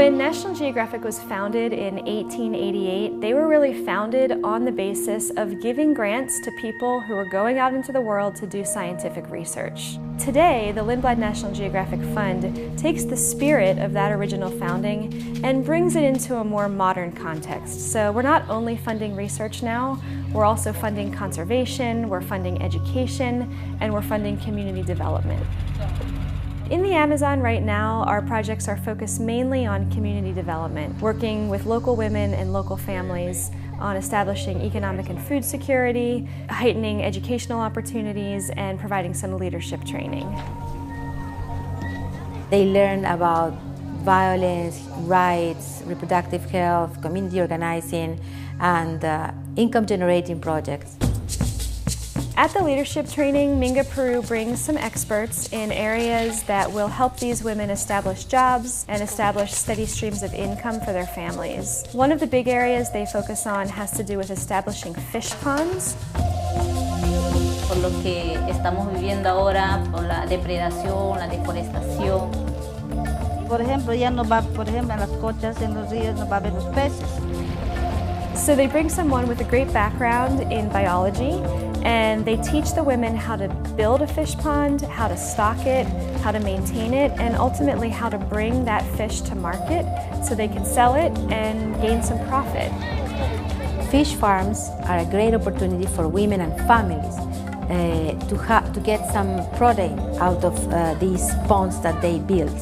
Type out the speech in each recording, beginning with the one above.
When National Geographic was founded in 1888, they were really founded on the basis of giving grants to people who were going out into the world to do scientific research. Today, the Lindblad National Geographic Fund takes the spirit of that original founding and brings it into a more modern context. So we're not only funding research now, we're also funding conservation, we're funding education, and we're funding community development. In the Amazon right now, our projects are focused mainly on community development, working with local women and local families on establishing economic and food security, heightening educational opportunities, and providing some leadership training. They learn about violence, rights, reproductive health, community organizing, and income-generating projects. At the leadership training, Minga Peru brings some experts in areas that will help these women establish jobs and establish steady streams of income for their families. One of the big areas they focus on has to do with establishing fish ponds. Por lo que estamos viviendo ahora, por la depredación, la deforestación. Por ejemplo, ya no va, por ejemplo, en las cochas, en los ríos, no va a haber los peces. So they bring someone with a great background in biology, and they teach the women how to build a fish pond, how to stock it, how to maintain it, and ultimately how to bring that fish to market so they can sell it and gain some profit. Fish farms are a great opportunity for women and families to get some protein out of these ponds that they build.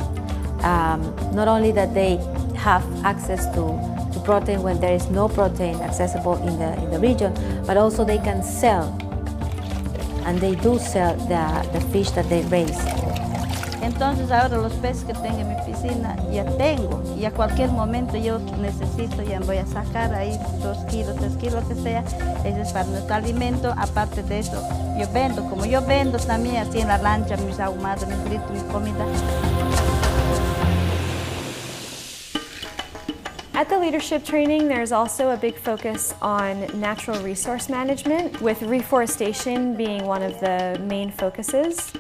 Not only that they have access to protein when there is no protein accessible in the region, but also they can sell, and they do sell the fish that they raise. Entonces ahora los peces que tengo en mi piscina ya tengo, y a cualquier momento yo necesito, ya voy a sacar ahí 2 kilos, 3 kilos, lo que sea. Ese es para nuestro alimento. Aparte de eso, yo vendo, como yo vendo también así en la lancha, mis ahumados, mis fritos, mi comida. At the leadership training, there's also a big focus on natural resource management, with reforestation being one of the main focuses.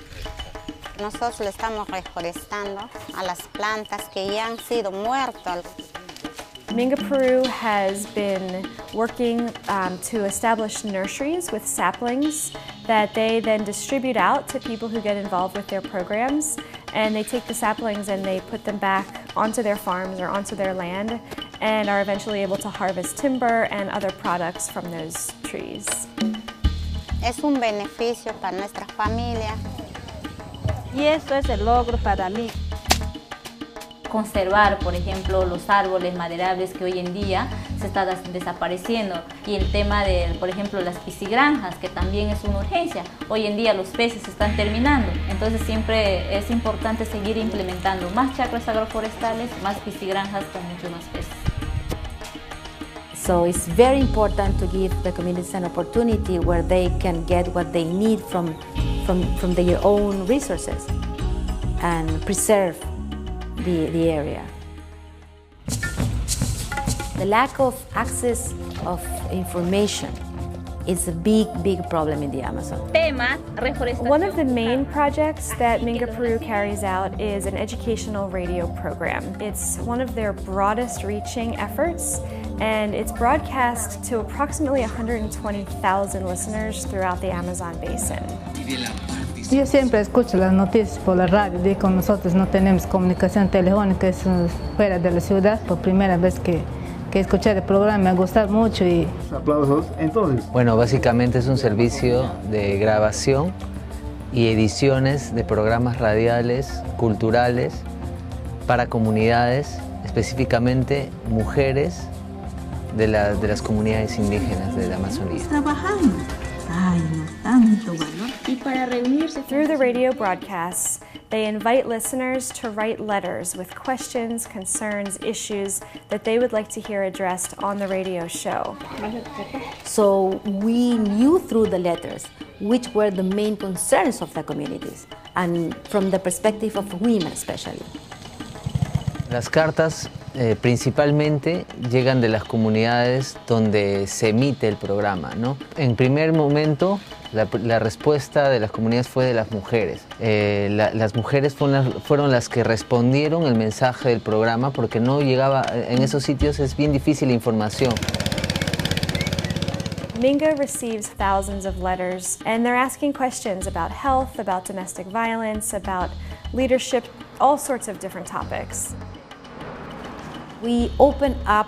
Nosotros le estamos reforestando a las plantas que ya han sido muertas. Minga Peru has been working to establish nurseries with saplings that they then distribute out to people who get involved with their programs. And they take the saplings and they put them back onto their farms or onto their land, and are eventually able to harvest timber and other products from those trees. Es un beneficio para nuestra familia. Y eso es el logro para mí. Conservar, por ejemplo, los árboles maderables que hoy en día se está desapareciendo, y el tema de, por ejemplo, las piscigranjas, que también es una urgencia. Hoy en día los peces se están terminando, entonces siempre es importante seguir implementando más chacras agroforestales, más piscigranjas con muchos más peces. So it's very important to give the communities an opportunity where they can get what they need from their own resources and preserve the area. The lack of access of information is a big problem in the Amazon. One of the main projects that Minga Peru carries out is an educational radio program. It's one of their broadest reaching efforts, and it's broadcast to approximately 120,000 listeners throughout the Amazon basin. Yo siempre escucho las noticias por la radio. Digo, nosotros no tenemos comunicación telefónica, es fuera de la ciudad. Por primera vez que escuché el programa me ha gustado mucho. Y... Aplausos. Entonces. Bueno, básicamente es un servicio de grabación y ediciones de programas radiales, culturales, para comunidades, específicamente mujeres de las comunidades indígenas de la Amazonía. Trabajando. Ay, no, tanto valor. Y para reunirse. Through the radio broadcasts, they invite listeners to write letters with questions, concerns, issues that they would like to hear addressed on the radio show. So we knew through the letters which were the main concerns of the communities, and from the perspective of women especially. Las cartas principalmente llegan de las comunidades donde se emite el programa, ¿no? En primer momento, la respuesta de las comunidades fue de las mujeres. Las mujeres fueron las que respondieron el mensaje del programa porque no llegaba, en esos sitios es bien difícil la información. Minga receives thousands of letters, and they're asking questions about health, about domestic violence, about leadership, all sorts of different topics. We open up,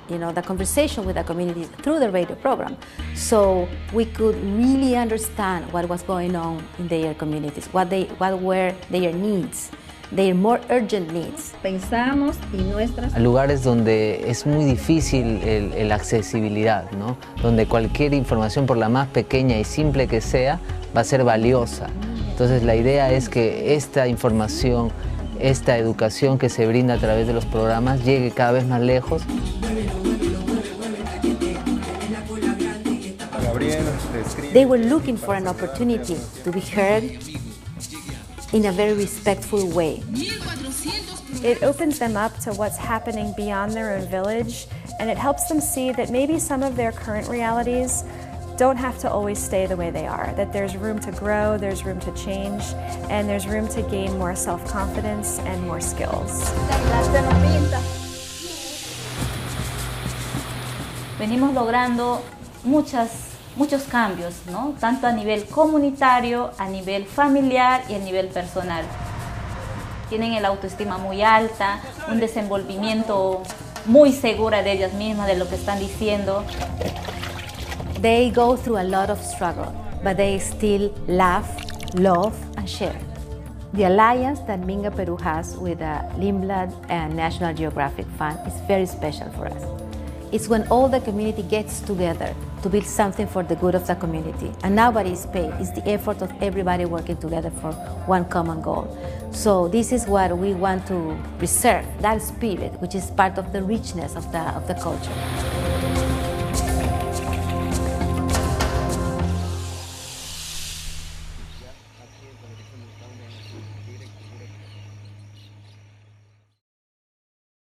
the conversation with the community through the radio program, so we could really understand what was going on in their communities, what were their needs, their more urgent needs. Pensamos y nuestras... A lugares donde es muy difícil la accesibilidad, ¿no? Donde cualquier información, por la más pequeña y simple que sea, va a ser valiosa. Entonces la idea es que esta información, esta educación que se brinda a través de los programas llegue cada vez más lejos. They were looking for an opportunity to be heard in a very respectful way. It opens them up to what's happening beyond their own village, and it helps them see that maybe some of their current realities don't have to always stay the way they are, that there's room to grow, there's room to change, and there's room to gain more self-confidence and more skills. Venimos logrando muchos cambios, ¿no? Tanto a nivel comunitario, a nivel familiar y a nivel personal. Tienen el autoestima muy alta, un desenvolvimiento muy segura de ellas mismas, de lo que están diciendo. They go through a lot of struggle, but they still laugh, love, and share. The alliance that Minga Peru has with the Lindblad and National Geographic Fund is very special for us. It's when all the community gets together to build something for the good of the community, and nobody is paid. It's the effort of everybody working together for one common goal. So this is what we want to preserve, that spirit, which is part of the richness of the culture.